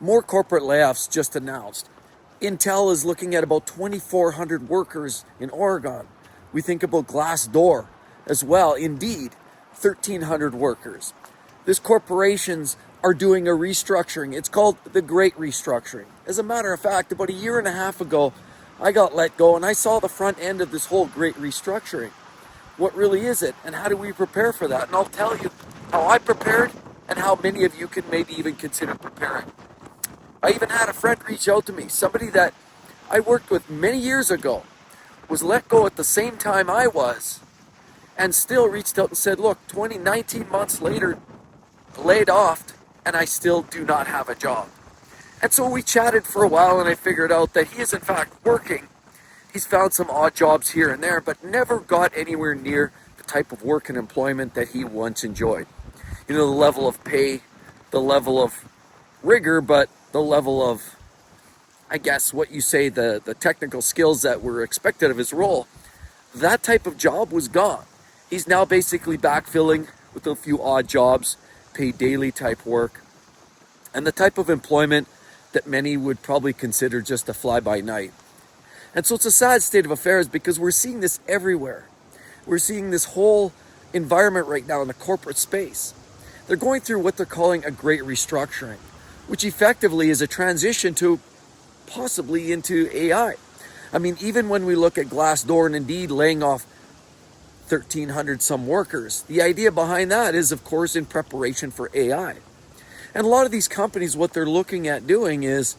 More corporate layoffs just announced. Intel is looking at about 2,400 workers in Oregon. We think about Glassdoor as well. Indeed, 1,300 workers. These corporations are doing a restructuring. It's called the Great Restructuring. As a matter of fact, about a year and a half ago, I got let go and I saw the front end of this whole Great Restructuring. What really is it, and how do we prepare for that? And I'll tell you how I prepared and how many of you can maybe even consider preparing. I even had a friend reach out to me, somebody that I worked with many years ago, was let go at the same time I was, and still reached out and said, look, 19 months later, laid off, and I still do not have a job. And so we chatted for a while, and I figured out that he is in fact working. He's found some odd jobs here and there, but never got anywhere near the type of work and employment that he once enjoyed. You know, the level of pay, the level of rigor, but the level of, I guess, what you say, the technical skills that were expected of his role, that type of job was gone. He's now basically backfilling with a few odd jobs, paid daily type work, and the type of employment that many would probably consider just a fly-by-night. And so it's a sad state of affairs because we're seeing this everywhere. We're seeing this whole environment right now in the corporate space. They're going through what they're calling a great restructuring, which effectively is a transition to possibly into AI. I mean, even when we look at Glassdoor and Indeed laying off 1,300 some workers, the idea behind that is, of course, in preparation for AI. And a lot of these companies, what they're looking at doing is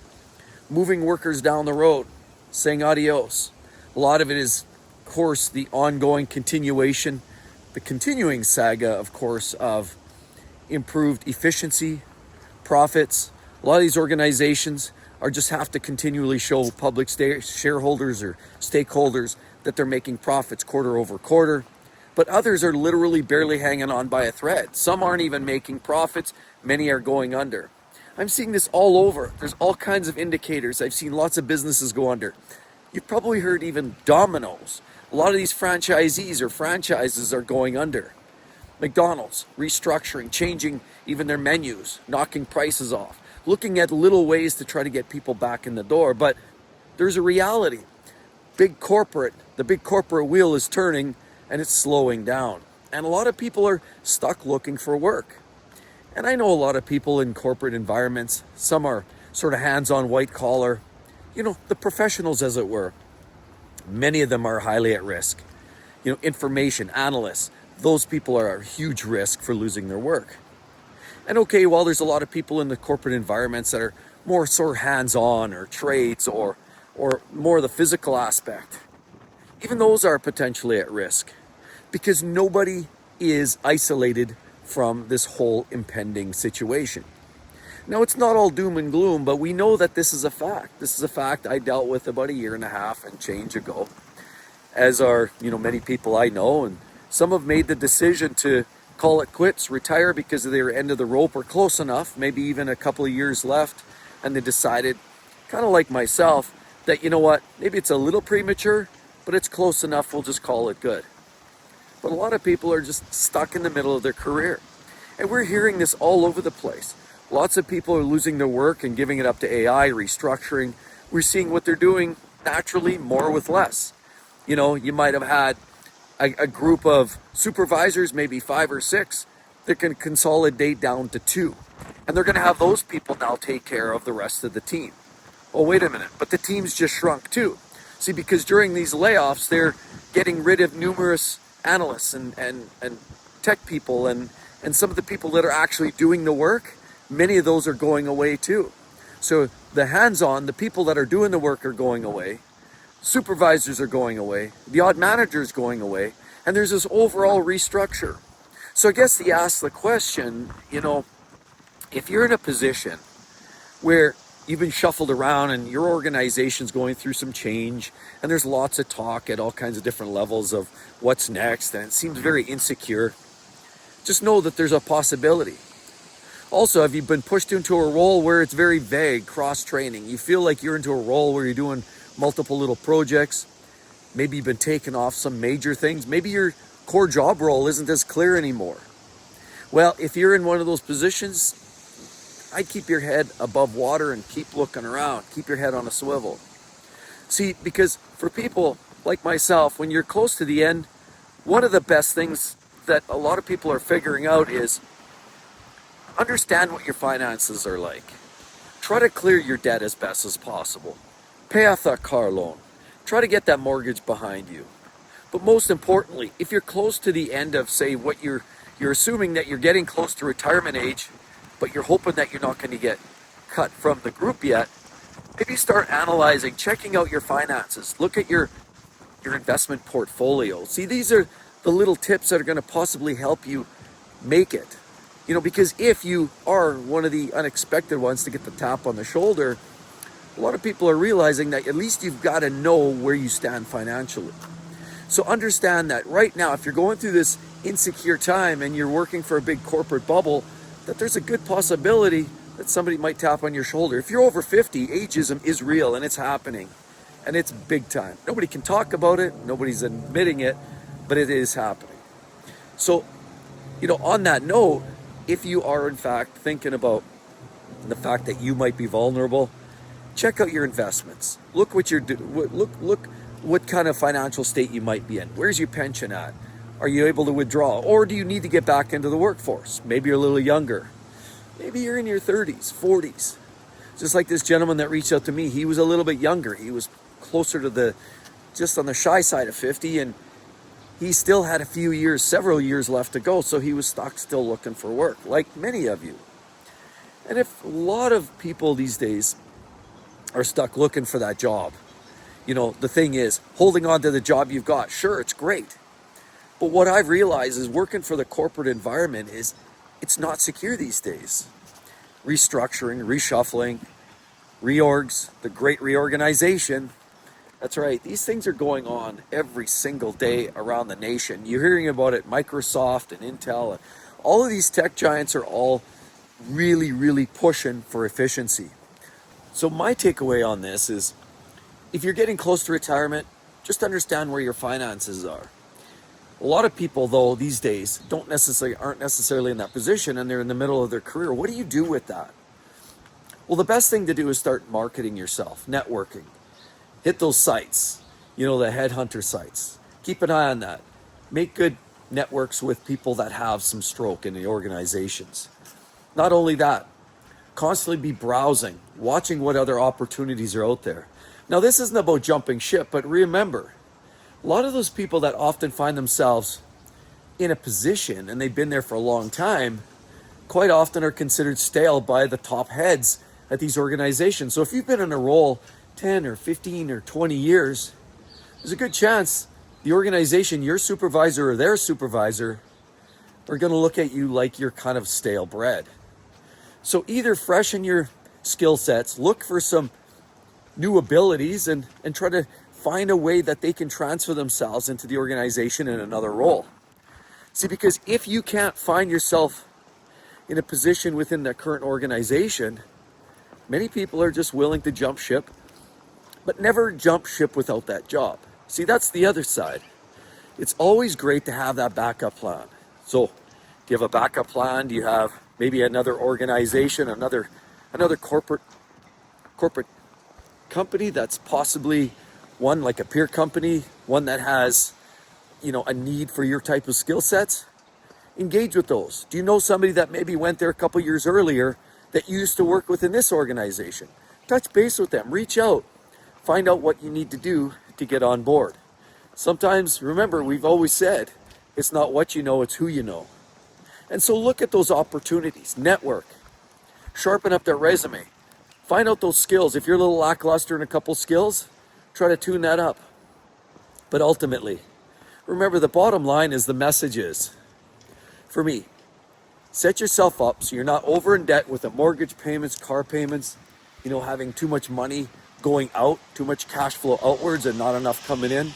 moving workers down the road, saying adios. A lot of it is, of course, the ongoing continuation, the continuing saga, of course, of improved efficiency, profits. A lot of these organizations are just have to continually show public shareholders or stakeholders that they're making profits quarter over quarter. But others are literally barely hanging on by a thread. Some aren't even making profits. Many are going under. I'm seeing this all over. There's all kinds of indicators. I've seen lots of businesses go under. You've probably heard even Domino's. A lot of these franchisees or franchises are going under. McDonald's restructuring, changing even their menus, knocking prices off, looking at little ways to try to get people back in the door. But there's a reality. The big corporate wheel is turning and it's slowing down. And a lot of people are stuck looking for work. And I know a lot of people in corporate environments. Some are sort of hands-on, white collar, the professionals, as it were. Many of them are highly at risk. Information analysts, those people are a huge risk for losing their work. And okay, while there's a lot of people in the corporate environments that are more sort of hands-on or trades or more the physical aspect, even those are potentially at risk because nobody is isolated from this whole impending situation. Now, it's not all doom and gloom, but we know that this is a fact. This is a fact I dealt with about a year and a half and change ago, as are, many people I know. And some have made the decision to call it quits, retire because of their end of the rope or close enough, maybe even a couple of years left. And they decided, kind of like myself, that, maybe it's a little premature, but it's close enough. We'll just call it good. But a lot of people are just stuck in the middle of their career. And we're hearing this all over the place. Lots of people are losing their work and giving it up to AI, restructuring. We're seeing what they're doing naturally, more with less. You might have had a group of supervisors, maybe 5 or 6, that can consolidate down to 2. And they're going to have those people now take care of the rest of the team. Oh, wait a minute, but the team's just shrunk too. See, because during these layoffs, they're getting rid of numerous analysts and tech people and some of the people that are actually doing the work. Many of those are going away too. So the hands-on, the people that are doing the work are going away. Supervisors are going away. The odd manager is going away. And there's this overall restructure. So I guess you ask the question, if you're in a position where you've been shuffled around and your organization's going through some change and there's lots of talk at all kinds of different levels of what's next and it seems very insecure, just know that there's a possibility. Also, have you been pushed into a role where it's very vague, cross-training? You feel like you're into a role where you're doing multiple little projects. Maybe you've been taken off some major things. Maybe your core job role isn't as clear anymore. Well, if you're in one of those positions, I'd keep your head above water and keep looking around. Keep your head on a swivel. See, because for people like myself, when you're close to the end, one of the best things that a lot of people are figuring out is understand what your finances are like. Try to clear your debt as best as possible. Pay off that car loan. Try to get that mortgage behind you. But most importantly, if you're close to the end of, say, what you're assuming that you're getting close to retirement age, but you're hoping that you're not going to get cut from the group yet, maybe start analyzing, checking out your finances. Look at your investment portfolio. See, these are the little tips that are going to possibly help you make it. Because if you are one of the unexpected ones to get the tap on the shoulder, a lot of people are realizing that at least you've got to know where you stand financially. So understand that right now, if you're going through this insecure time and you're working for a big corporate bubble, that there's a good possibility that somebody might tap on your shoulder. If you're over 50, ageism is real and it's happening. And it's big time. Nobody can talk about it. Nobody's admitting it, but it is happening. So, on that note, if you are in fact thinking about the fact that you might be vulnerable, check out your investments. Look what you're doing. Look what kind of financial state you might be in. Where's your pension at? Are you able to withdraw? Or do you need to get back into the workforce? Maybe you're a little younger. Maybe you're in your 30s, 40s. Just like this gentleman that reached out to me, he was a little bit younger. He was closer to just on the shy side of 50, and he still had several years left to go, so he was stuck still looking for work, like many of you. And if a lot of people these days are stuck looking for that job, the thing is, holding on to the job you've got, sure, it's great. But what I've realized is working for the corporate environment it's not secure these days. Restructuring, reshuffling, reorgs, the great reorganization. That's right. These things are going on every single day around the nation. You're hearing about it, Microsoft and Intel. And all of these tech giants are all really, really pushing for efficiency. So my takeaway on this is, if you're getting close to retirement, just understand where your finances are. A lot of people, though, these days aren't necessarily in that position, and they're in the middle of their career. What do you do with that? Well, the best thing to do is start marketing yourself, networking. Hit those sites, the headhunter sites. Keep an eye on that. Make good networks with people that have some stroke in the organizations. Not only that, constantly be browsing, watching what other opportunities are out there. Now, this isn't about jumping ship, but remember, a lot of those people that often find themselves in a position and they've been there for a long time, quite often are considered stale by the top heads at these organizations. So if you've been in a role 10 or 15 or 20 years, there's a good chance the organization, your supervisor or their supervisor, are going to look at you like you're kind of stale bread. So either freshen your skill sets, look for some new abilities, and try to find a way that they can transfer themselves into the organization in another role. See, because if you can't find yourself in a position within the current organization, many people are just willing to jump ship, but never jump ship without that job. See, that's the other side. It's always great to have that backup plan. So, do you have a backup plan? Do you have maybe another organization, another corporate company that's possibly one like a peer company, one that has, a need for your type of skill sets? Engage with those. Do you know somebody that maybe went there a couple years earlier that you used to work with in this organization? Touch base with them, reach out, find out what you need to do to get on board. Sometimes, remember, we've always said, it's not what you know, it's who you know. And so look at those opportunities, network, sharpen up that resume, find out those skills. If you're a little lackluster in a couple skills, try to tune that up. But ultimately, remember, the bottom line is the message is, for me, set yourself up so you're not over in debt with the mortgage payments, car payments, having too much money going out, too much cash flow outwards and not enough coming in.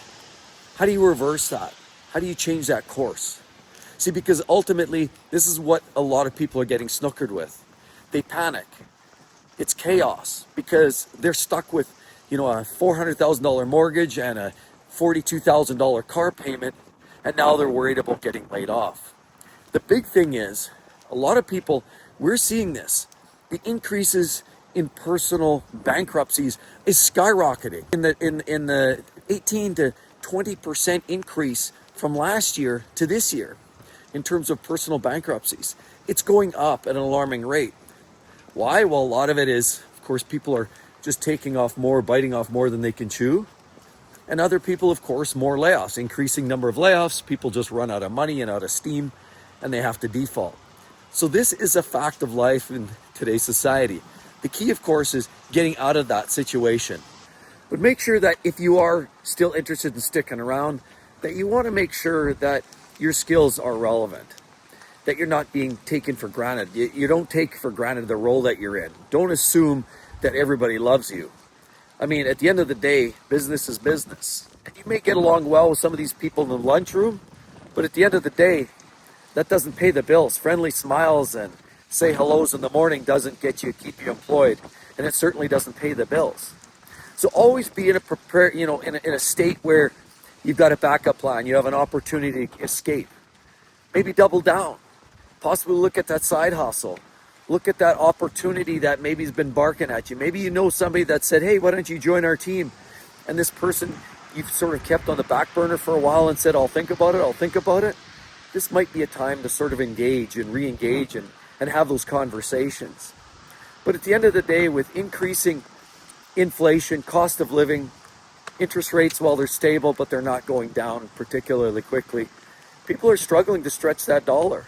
How do you reverse that? How do you change that course? See, because ultimately, this is what a lot of people are getting snookered with. They panic. It's chaos because they're stuck with, a $400,000 mortgage and a $42,000 car payment, and now they're worried about getting laid off. The big thing is, a lot of people, we're seeing this. The increases in personal bankruptcies is skyrocketing. In the 18 to 20% increase from last year to this year in terms of personal bankruptcies. It's going up at an alarming rate. Why? Well, a lot of it is, of course, people are just taking off more, biting off more than they can chew. And other people, of course, more layoffs, increasing number of layoffs. People just run out of money and out of steam, and they have to default. So this is a fact of life in today's society. The key, of course, is getting out of that situation. But make sure that if you are still interested in sticking around, that you want to make sure that your skills are relevant, that you're not being taken for granted. You don't take for granted the role that you're in. Don't assume that everybody loves you. I mean, at the end of the day, business is business. And you may get along well with some of these people in the lunchroom, but at the end of the day, that doesn't pay the bills. Friendly smiles and say hellos in the morning doesn't keep you employed, and it certainly doesn't pay the bills. So always be in a state where you've got a backup plan. You have an opportunity to escape. Maybe double down. Possibly look at that side hustle. Look at that opportunity that maybe has been barking at you. Maybe you know somebody that said, hey, why don't you join our team? And this person you've sort of kept on the back burner for a while and said, I'll think about it. This might be a time to sort of engage and re-engage and have those conversations. But at the end of the day, with increasing inflation, cost of living, interest rates, while they're stable, but they're not going down particularly quickly, people are struggling to stretch that dollar.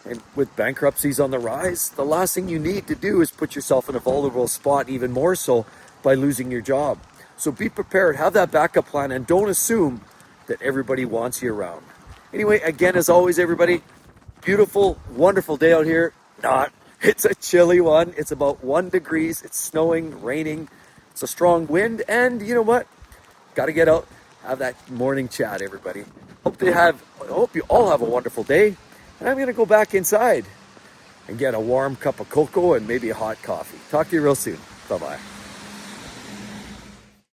And with bankruptcies on the rise, the last thing you need to do is put yourself in a vulnerable spot, even more so by losing your job. So be prepared, have that backup plan, and don't assume that everybody wants you around. Anyway, again, as always, everybody, beautiful, wonderful day out here. It's a chilly one. It's about 1 degree. It's snowing, raining. It's a strong wind. And you know what? Got to get out, have that morning chat, everybody. Hope you all have a wonderful day. And I'm going to go back inside and get a warm cup of cocoa and maybe a hot coffee. Talk to you real soon. Bye-bye.